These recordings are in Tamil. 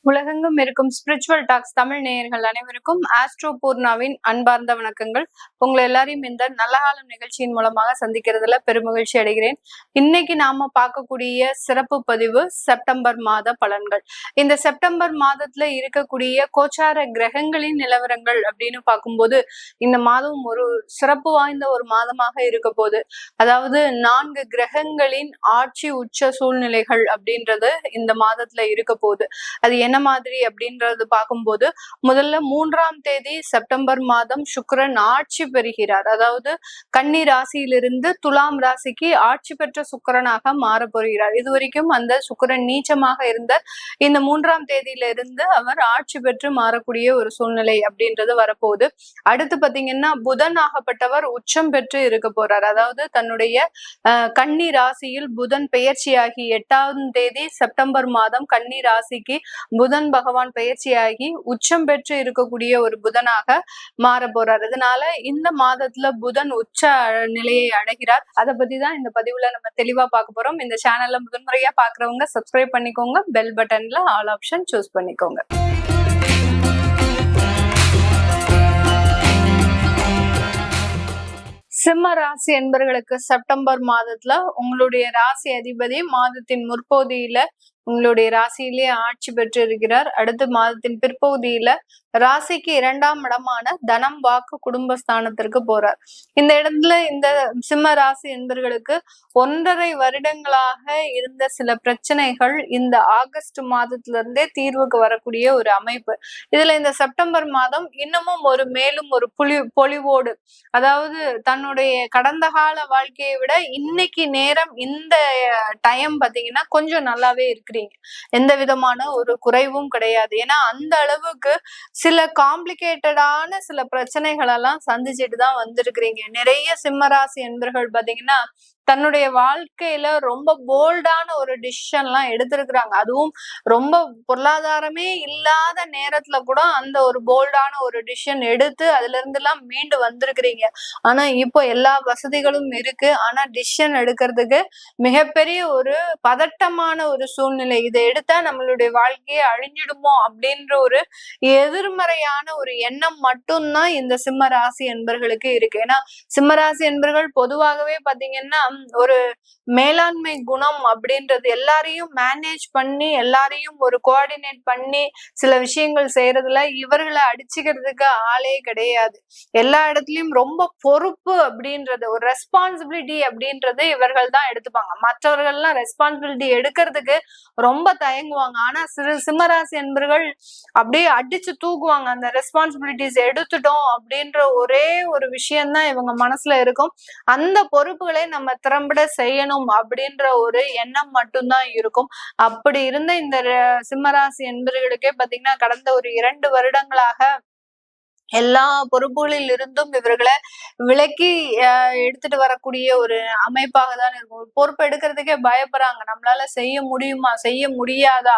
உலகெங்கும் இருக்கும் ஸ்பிரிச்சுவல் டாக்ஸ் தமிழ் நேயர்கள் அனைவருக்கும் ஆஸ்ட்ரோ பூர்ணாவின் அன்பார்ந்த வணக்கங்கள். உங்களை எல்லாரையும் இந்த நல்ல காலம் நிகழ்ச்சியின் மூலமாக சந்திக்கிறதுல பெருமகிழ்ச்சி அடைகிறேன். இன்னைக்கு நாம பார்க்கக்கூடிய சிறப்பு பதிவு செப்டம்பர் மாத பலன்கள். இந்த செப்டம்பர் மாதத்துல இருக்கக்கூடிய கோச்சார கிரகங்களின் நிலவரங்கள் அப்படின்னு பார்க்கும்போது இந்த மாதம் ஒரு சிறப்பு வாய்ந்த ஒரு மாதமாக இருக்க போகுது. அதாவது 4 கிரகங்களின் ஆட்சி உச்ச சூழ்நிலைகள் அப்படின்றது இந்த மாதத்துல இருக்க போகுது. அது என்ன மாதிரி அப்படின்றது பார்க்கும்போது முதல்ல 3ஆம் தேதி செப்டம்பர் மாதம் சுக்கிரன் ஆட்சி பெறுகிறார். அதாவது கன்னி ராசியிலிருந்து துலாம் ராசிக்கு ஆட்சி பெற்ற சுக்கிரனாக மாற போகிறார். இதுவரைக்கும் அந்த சுக்கிரன் நீச்சமாக இருந்த இந்த 3ஆம் தேதியிலிருந்து அவர் ஆட்சி பெற்று மாறக்கூடிய ஒரு சூழ்நிலை அப்படின்றது வரப்போகுது. அடுத்து பாத்தீங்கன்னா புதன் ஆகப்பட்டவர் உச்சம் பெற்று இருக்க போறார். அதாவது தன்னுடைய கன்னி ராசியில் புதன் பெயர்ச்சியாகி 8ஆம் தேதி செப்டம்பர் மாதம் கன்னி ராசிக்கு புதன் பகவான் பயிற்சியாகி உச்சம் பெற்று இருக்கக்கூடிய ஒரு புதனாக மாற போறார். இதனால இந்த மாதத்துல புதன் உச்ச நிலையை அடைகிறார். அதை பத்தி தான் இந்த பதிவுல நம்ம தெளிவா பார்க்க போறோம். இந்த சேனல்ல முதன்முறையா பாக்குறவங்க சப்ஸ்கிரைப் பண்ணிக்கோங்க, பெல் பட்டன்ல ஆல் ஆப்ஷன் சூஸ் பண்ணிக்கோங்க. சிம்ம ராசி என்பர்களுக்கு செப்டம்பர் மாதத்துல உங்களுடைய ராசி அதிபதி மாதத்தின் முற்பகுதியில உங்களுடைய ராசியிலே ஆட்சி பெற்று இருக்கிறார். அடுத்த மாதத்தின் பிற்பகுதியில ராசிக்கு 2ஆம் இடமான தனம் வாக்கு குடும்பஸ்தானத்திற்கு போறார். இந்த இடத்துல இந்த சிம்ம ராசி என்பர்களுக்கு 1.5 வருடங்களாக இருந்த சில பிரச்சனைகள் இந்த ஆகஸ்ட் மாதத்துல இருந்தே தீர்வுக்கு வரக்கூடிய ஒரு அமைப்பு. இதுல இந்த செப்டம்பர் மாதம் இன்னமும் மேலும் ஒரு பொலிவோடு, அதாவது தன்னுடைய கடந்த கால வாழ்க்கையை விட இன்னைக்கு நேரம் இந்த டைம் பாத்தீங்கன்னா கொஞ்சம் நல்லாவே இருக்கு. எந்த விதமான ஒரு குறைவும் கிடையாது. ஏன்னா அந்த அளவுக்கு சில காம்ப்ளிகேட்டடான சில பிரச்சனைகள் எல்லாம் சந்திச்சுட்டு தான் வந்திருக்கிறீங்க. நிறைய சிம்மராசி என்பர்கள் பாத்தீங்கன்னா தன்னுடைய வாழ்க்கையில ரொம்ப போல்டான ஒரு டிசிஷன் எல்லாம் எடுத்திருக்கிறாங்க. அதுவும் ரொம்ப பொருளாதாரமே இல்லாத நேரத்துல கூட அந்த ஒரு போல்டான ஒரு டிசிஷன் எடுத்து அதுல இருந்து எல்லாம் மீண்டு வந்திருக்கிறீங்க. ஆனா இப்போ எல்லா வசதிகளும் இருக்கு. ஆனா டிசிஷன் எடுக்கிறதுக்கு மிகப்பெரிய ஒரு பதட்டமான ஒரு சூழ்நிலை. இதை எடுத்தா நம்மளுடைய வாழ்க்கையை அழிஞ்சிடுமோ அப்படின்ற ஒரு எதிர்மறையான ஒரு எண்ணம் மட்டும்தான் இந்த சிம்ம ராசி என்பர்களுக்கு இருக்கு. ஏன்னா சிம்ம ராசி என்பர்கள் பொதுவாகவே பாத்தீங்கன்னா ஒரு மேலாண்மை குணம் அப்படின்றது, எல்லாரையும் மேனேஜ் பண்ணி எல்லாரையும் ஒரு கோஆர்டினேட் பண்ணி சில விஷயங்கள் செய்யறதுல இவர்களை அடிச்சுக்கிறதுக்கு ஆளே கிடையாது. எல்லா இடத்துலயும் ரொம்ப பொறுப்பு அப்படின்றது, ஒரு ரெஸ்பான்சிபிலிட்டி அப்படின்றது இவர்கள் தான் எடுத்துப்பாங்க. மற்றவர்கள்லாம் ரெஸ்பான்சிபிலிட்டி எடுக்கிறதுக்கு ரொம்ப தயங்குவாங்க. ஆனா சிம்மராசி என்பர்கள் அப்படியே அடிச்சு தூக்குவாங்க. அந்த ரெஸ்பான்சிபிலிட்டிஸ் எடுத்துட்டோம் அப்படின்ற ஒரே ஒரு விஷயம்தான் இவங்க மனசுல இருக்கும். அந்த பொறுப்புகளை நம்ம திறம்பட செய்யணும் அப்படின்ற ஒரு எண்ணம் மட்டும்தான் இருக்கும். அப்படி இருந்த இந்த சிம்மராசி என்பவர்களுக்கே பாத்தீங்கன்னா கடந்த ஒரு 2 வருடங்களாக எல்லா பொறுப்புகளில் இருந்தும் இவர்களை விலக்கி எடுத்துட்டு வரக்கூடிய ஒரு அமைப்பாக தான் இருக்கும். பொறுப்பு எடுக்கிறதுக்கே பயப்படுறாங்க. நம்மளால செய்ய முடியுமா, செய்ய முடியாதா,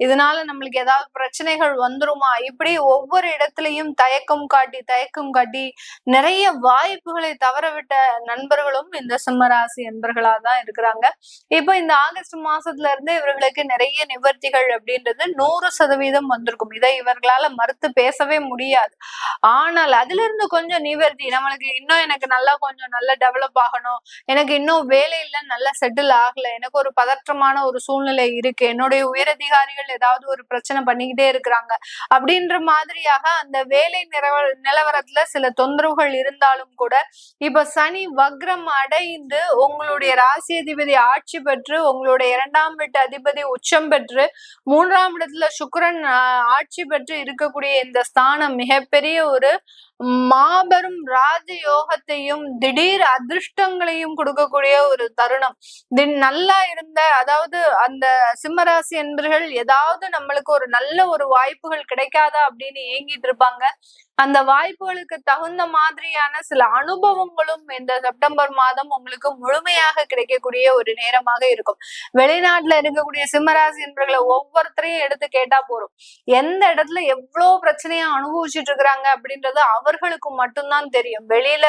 இதனால நம்மளுக்கு ஏதாவது பிரச்சனைகள் வந்துருமா, இப்படி ஒவ்வொரு இடத்துலயும் தயக்கம் காட்டி நிறைய வாய்ப்புகளை தவறவிட்ட நண்பர்களும் இந்த சிம்மராசி என்பர்களா தான் இருக்கிறாங்க. இப்போ இந்த ஆகஸ்ட் மாசத்துல இருந்து இவர்களுக்கு நிறைய நிவர்த்திகள் அப்படின்றது 100% வந்திருக்கும். இதை இவர்களால மறுத்து பேசவே முடியாது. ஆனால் அதுல இருந்து கொஞ்சம் நிவர்த்தி, நம்மளுக்கு இன்னும் எனக்கு கொஞ்சம் நல்லா டெவலப் ஆகணும், எனக்கு இன்னும் வேலையில நல்லா செட்டில் ஆகல, எனக்கு ஒரு பதற்றமான ஒரு சூழ்நிலை இருக்கு, என்னுடைய உயரதிகாரிகள் ஏதாவது ஒரு பிரச்சனை பண்ணிக்கிட்டே இருக்கிறாங்க அப்படின்ற மாதிரியாக அந்த வேலை நிலவரத்துல சில தொந்தரவுகள் இருந்தாலும் கூட இப்ப சனி வக்ரம் அடைந்து உங்களுடைய ராசி அதிபதி ஆட்சி பெற்று உங்களுடைய 2ஆம் வீட்டு அதிபதி உச்சம் பெற்று 3ஆம் இடத்துல சுக்கிரன் ஆட்சி பெற்று இருக்கக்கூடிய இந்த ஸ்தானம் மிகப்பெரிய ஒரு மாபெரும் ராஜயோகத்தையும் திடீர் அதிர்ஷ்டங்களையும் கொடுக்கக்கூடிய ஒரு தருணம். நல்லா இருந்த, அதாவது அந்த சிம்மராசி என்பர்கள் ஏதாவது நம்மளுக்கு ஒரு நல்ல ஒரு வாய்ப்புகள் கிடைக்காதா அப்படின்னு ஏங்கிட்டு இருப்பாங்க. அந்த வாய்ப்புகளுக்கு தகுந்த மாதிரியான சில அனுபவங்களும் இந்த செப்டம்பர் மாதம் உங்களுக்கு முழுமையாக கிடைக்கக்கூடிய ஒரு நேரமாக இருக்கும். வெளிநாட்டுல இருக்கக்கூடிய சிம்மராசி என்பவர்களை ஒவ்வொருத்தரையும் எடுத்து கேட்டா போறோம், எந்த இடத்துல எவ்வளவு பிரச்சனையா அனுபவிச்சுட்டு இருக்கிறாங்க அப்படின்றது அவர்களுக்கு மட்டும்தான் தெரியும். வெளியில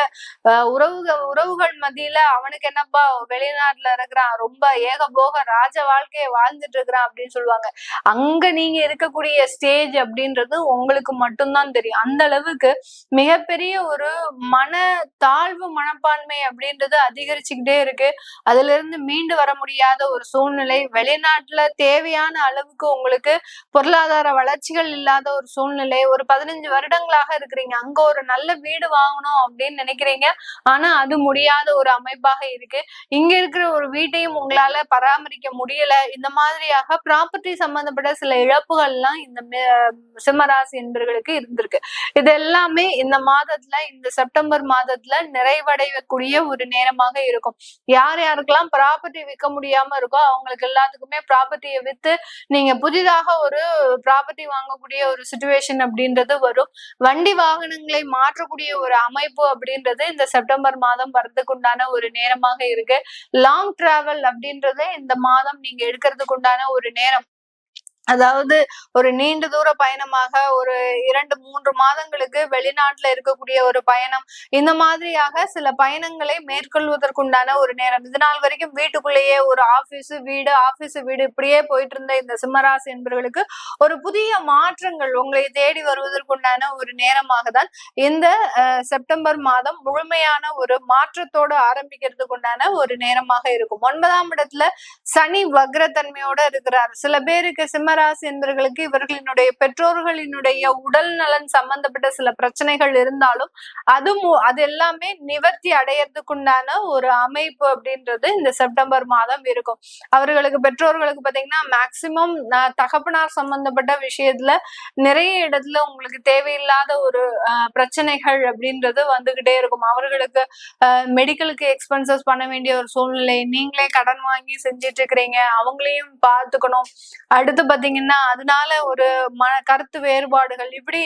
உறவுகள் மத்தியில அவனுக்கு என்னப்பா வெளிநாட்டுல இருக்கிறான், ரொம்ப ஏகபோக ராஜ வாழ்க்கையை வாழ்ந்துட்டு இருக்கிறான் அப்படின்னு சொல்லுவாங்க. அங்க நீங்க இருக்கக்கூடிய ஸ்டேஜ் அப்படின்றது உங்களுக்கு மட்டும்தான் தெரியும். அந்த அளவுக்கு மிகப்பெரிய ஒரு மன தாழ்வு மனப்பான்மை அப்படின்றது அதிகரிச்சுக்கிட்டே இருக்கு. அதுல இருந்து மீண்டு வர முடியாத ஒரு சூழ்நிலை. வெளிநாட்டுல தேவையான அளவுக்கு உங்களுக்கு பொருளாதார வளர்ச்சிகள் இல்லாத ஒரு சூழ்நிலை. ஒரு 15 வருடங்களாக இருக்கிறீங்க, அங்க ஒரு நல்ல வீடு வாங்கணும் அப்படின்னு நினைக்கிறீங்க, ஆனா அது முடியாத ஒரு அமைப்பாக இருக்கு. இங்க இருக்கிற ஒரு வீட்டையும் உங்களால பராமரிக்க முடியல. இந்த மாதிரியாக ப்ராப்பர்ட்டி சம்பந்தப்பட்ட சில இழப்புகள்லாம் இந்த சிம்மராசி என்பவர்களுக்கு இருந்திருக்கு. இது எல்லாமே இந்த மாதத்துல, இந்த செப்டம்பர் மாதத்துல நிறைவடையக்கூடிய ஒரு நேரமாக இருக்கும். யார் யாருக்கெல்லாம் ப்ராப்பர்ட்டி விற்க முடியாம இருக்கோ அவங்களுக்கு எல்லாத்துக்குமே ப்ராப்பர்ட்டியை வித்து நீங்க புதிதாக ஒரு ப்ராப்பர்ட்டி வாங்கக்கூடிய ஒரு சிச்சுவேஷன் அப்படின்றது வரும். வண்டி வாகனங்களை மாற்றக்கூடிய ஒரு அமைப்பு அப்படின்றது இந்த செப்டம்பர் மாதம் வரதுக்கு உண்டான ஒரு நேரமாக இருக்கு. லாங் டிராவல் அப்படின்றது இந்த மாதம் நீங்க எடுக்கிறதுக்கு உண்டான ஒரு நேரம். அதாவது ஒரு நீண்ட தூர பயணமாக ஒரு 2-3 மாதங்களுக்கு வெளிநாட்டுல இருக்கக்கூடிய ஒரு பயணம், இந்த மாதிரியாக சில பயணங்களை மேற்கொள்வதற்குண்டான ஒரு நேரம். இது நாள் வரைக்கும் வீட்டுக்குள்ளேயே ஒரு ஆபீஸ் வீடு இப்படியே போயிட்டு இருந்த இந்த சிம்மராசி என்பவர்களுக்கு ஒரு புதிய மாற்றங்கள் உங்களை தேடி வருவதற்குண்டான ஒரு நேரமாக தான் இந்த செப்டம்பர் மாதம் முழுமையான ஒரு மாற்றத்தோடு ஆரம்பிக்கிறதுக்கு உண்டான ஒரு நேரமாக இருக்கும். 9ஆம் இடத்துல சனி வக்ரத்தன்மையோட இருக்கிறார். சில பேருக்கு சிம்மராசி என்பவர்களுக்கு இவர்களினுடைய பெற்றோர்களினுடைய உடல் நலன் சம்பந்தப்பட்ட சில பிரச்சனைகள் இருந்தாலும் அது எல்லாமே நிவர்த்தி அடையறதுக்குண்டான ஒரு அமைப்பு அப்படின்றது இந்த செப்டம்பர் மாதம் இருக்கும். அவர்களுக்கு பெற்றோர்களுக்கு பாத்தீங்கன்னா மேக்சிமம் தகப்பனார் சம்பந்தப்பட்ட விஷயத்துல நிறைய இடத்துல உங்களுக்கு தேவையில்லாத ஒரு பிரச்சனைகள் அப்படின்றது வந்துகிட்டே இருக்கும். அவர்களுக்கு மெடிக்கலுக்கு எக்ஸ்பென்சஸ் பண்ண வேண்டிய ஒரு சூழ்நிலை, நீங்களே கடன் வாங்கி செஞ்சிட்டு இருக்கிறீங்க, அவங்களையும் பார்த்துக்கணும். அடுத்து பாத்தீங்கன்னா அதனால ஒரு கருத்து வேறுபாடுகள், இப்படி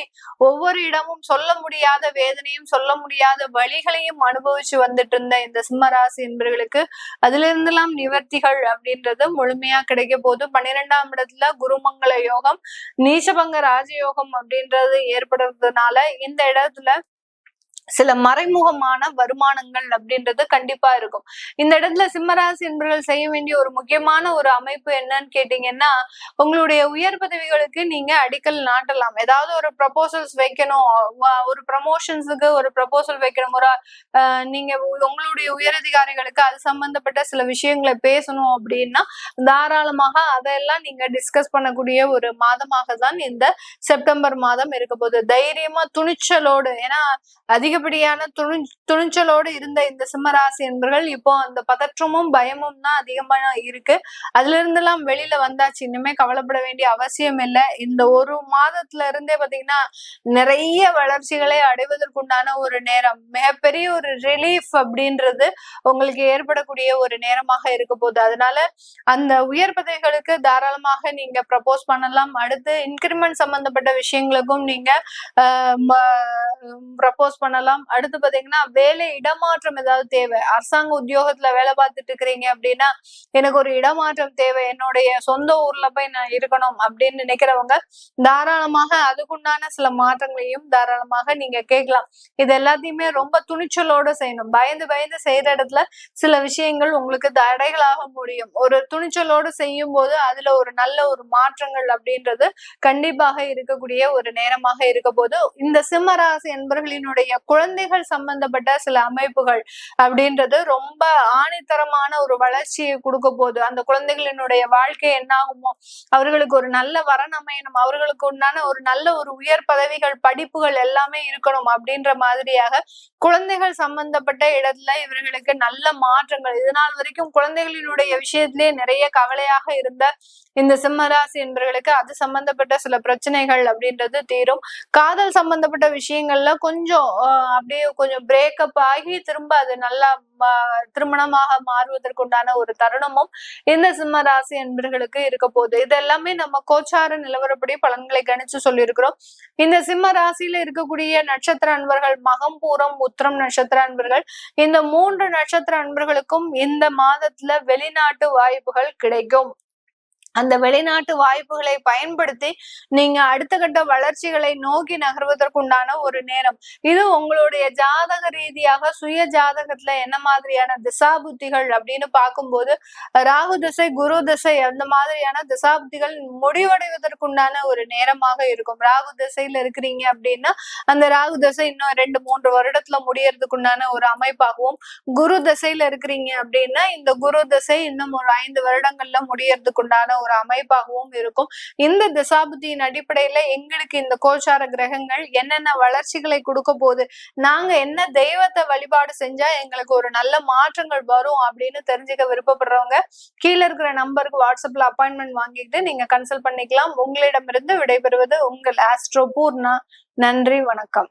ஒவ்வொரு இடமும் சொல்ல முடியாத வேதனையும் சொல்ல முடியாத வழிகளையும் அனுபவிச்சு வந்துட்டு இருந்த இந்த சிம்மராசி என்பவர்களுக்கு அதுல இருந்தெல்லாம் நிவர்த்திகள் அப்படின்றது முழுமையா கிடைக்க போது. 12ஆம் இடத்துல குருமங்கள யோகம், நீசபங்க ராஜயோகம் அப்படின்றது ஏற்படுறதுனால இந்த இடத்துல சில மறைமுகமான வருமானங்கள் அப்படின்றது கண்டிப்பா இருக்கும். இந்த இடத்துல சிம்மராசி என்பவர்கள் செய்ய வேண்டிய ஒரு முக்கியமான ஒரு அமைப்பு என்னன்னு கேட்டீங்கன்னா, உங்களுடைய உயர் பதவிகளுக்கு நீங்க அடிக்கல் நாட்டலாம். ஏதாவது ஒரு ப்ரப்போசல்ஸ் வைக்கணும், ஒரு ப்ரமோஷன்ஸுக்கு ஒரு ப்ரப்போசல் வைக்கணும், ஒரு நீங்க உங்களுடைய உயரதிகாரிகளுக்கு அது சம்பந்தப்பட்ட சில விஷயங்களை பேசணும் அப்படின்னா தாராளமாக அதெல்லாம் நீங்க டிஸ்கஸ் பண்ணக்கூடிய ஒரு மாதமாக தான் இந்த செப்டம்பர் மாதம் இருக்க போகுது. தைரியமா துணிச்சலோடு, ஏன்னா அதிகப்படியான துணிச்சலோடு இருந்த இந்த சிம்மராசி என்பவர்கள் இப்போ அந்த பதற்றமும் பயமும் தான் அதிகமா இருக்கு. அதுல இருந்தெல்லாம் வெளியில வந்தாச்சு, இனிமே கவலைப்பட வேண்டிய அவசியம் இல்லை. இந்த ஒரு மாதத்துல இருந்தே பாத்தீங்கன்னா நிறைய வளர்ச்சிகளை அடைவதற்குண்டான ஒரு நேரம், மிகப்பெரிய ஒரு ரிலீஃப் அப்படின்றது உங்களுக்கு ஏற்படக்கூடிய ஒரு நேரமாக இருக்க போகுது. அதனால அந்த உயர் பதவிகளுக்கு தாராளமாக நீங்க ப்ரப்போஸ் பண்ணலாம். அடுத்து இன்கிரிமெண்ட் சம்பந்தப்பட்ட விஷயங்களுக்கும் நீங்க ப்ரப்போஸ் பண்ணலாம். அடுத்து பாத்தீங்கன்னா வேலை இடமாற்றம் ஏதாவது தேவை, அரசாங்க உத்தியோகத்துல வேலை பார்த்துட்டு இருக்கிறீங்க அப்படின்னா எனக்கு ஒரு இடமாற்றம் தேவை, என்னுடைய சொந்த ஊர்ல போய் நான் இருக்கணும் அப்படின்னு நினைக்கிறவங்க தாராளமாக அதுக்குண்டான சில மாற்றங்களையும் தாராளமாக நீங்க கேட்கலாம். இது எல்லாத்தையுமே ரொம்ப துணிச்சலோடு செய்யணும். பயந்து செய்யற இடத்துல சில விஷயங்கள் உங்களுக்கு தடைகளாக முடியும். ஒரு துணிச்சலோடு செய்யும் போது அதுல ஒரு நல்ல ஒரு மாற்றங்கள் அப்படின்றது கண்டிப்பாக இருக்கக்கூடிய ஒரு நேரமாக இருக்க போது. இந்த சிம்மராசி என்பவர்களினுடைய குழந்தைகள் சம்பந்தப்பட்ட சில அமைப்புகள் அப்படின்றது ரொம்ப ஆணித்தரமான ஒரு வளர்ச்சியை கொடுக்க போகுது. அந்த குழந்தைகளினுடைய வாழ்க்கை என்ன ஆகுமோ, அவர்களுக்கு ஒரு நல்ல வரன் அமையணும், அவர்களுக்கு உண்டான ஒரு நல்ல ஒரு உயர் பதவிகள் படிப்புகள் எல்லாமே இருக்கணும் அப்படின்ற மாதிரியாக குழந்தைகள் சம்பந்தப்பட்ட இடத்துல இவர்களுக்கு நல்ல மாற்றங்கள். இதனால் வரைக்கும் குழந்தைகளினுடைய விஷயத்திலேயே நிறைய கவலையாக இருந்த இந்த சிம்மராசி என்பவர்களுக்கு அது சம்பந்தப்பட்ட சில பிரச்சனைகள் அப்படின்றது தீரும். காதல் சம்பந்தப்பட்ட விஷயங்கள்ல கொஞ்சம் அப்படியே கொஞ்சம் பிரேக்கப் ஆகி திரும்ப அது நல்லா திருமணமாக மாறுவதற்குண்டான ஒரு தருணமும் இந்த சிம்ம ராசி என்பர்களுக்கு இருக்க போகுது. இது எல்லாமே நம்ம கோச்சார நிலவரப்படி பலன்களை கணிச்சு சொல்லியிருக்கிறோம். இந்த சிம்ம ராசியில இருக்கக்கூடிய நட்சத்திர அன்பர்கள் மகம், பூரம், உத்திரம் நட்சத்திர அன்பர்கள், இந்த 3 நட்சத்திர அன்பர்களுக்கும் இந்த மாதத்துல வெளிநாட்டு வாய்ப்புகள் கிடைக்கும். அந்த வெளிநாட்டு வாய்ப்புகளை பயன்படுத்தி நீங்க அடுத்த கட்ட வளர்ச்சிகளை நோக்கி நகர்வதற்குண்டான ஒரு நேரம் இது. உங்களுடைய ஜாதக ரீதியாக சுய ஜாதகத்துல என்ன மாதிரியான திசாபுத்திகள் அப்படின்னு பார்க்கும்போது ராகு திசை, குரு திசை அந்த மாதிரியான திசாபுத்திகள் முடிவடைவதற்குண்டான ஒரு நேரமாக இருக்கும். ராகு திசையில இருக்கிறீங்க அப்படின்னா அந்த ராகு திசை இன்னும் 2-3 வருடத்துல முடியறதுக்குண்டான ஒரு அமைப்பாகவும், குரு திசையில இருக்கிறீங்க அப்படின்னா இந்த குரு திசை இன்னும் ஒரு 5 வருடங்கள்ல முடியறதுக்குண்டான ஒரு அமைப்பாகவும் இருக்கும். இந்த திசாபுத்தியின் அடிப்படையில எங்களுக்கு இந்த கோச்சார கிரகங்கள் என்னென்ன வளர்ச்சிகளை கொடுக்க போகுது, நாங்க என்ன தெய்வத்தை வழிபாடு செஞ்சா எங்களுக்கு ஒரு நல்ல மாற்றங்கள் வரும் அப்படின்னு தெரிஞ்சுக்க விருப்பப்படுறவங்க கீழே இருக்கிற நம்பருக்கு வாட்ஸ்அப்ல அப்பாயின்மெண்ட் வாங்கிட்டு நீங்க கன்சல்ட் பண்ணிக்கலாம். உங்களிடமிருந்து விடைபெறுவது உங்கள் ஆஸ்ட்ரோ பூர்ணா. நன்றி, வணக்கம்.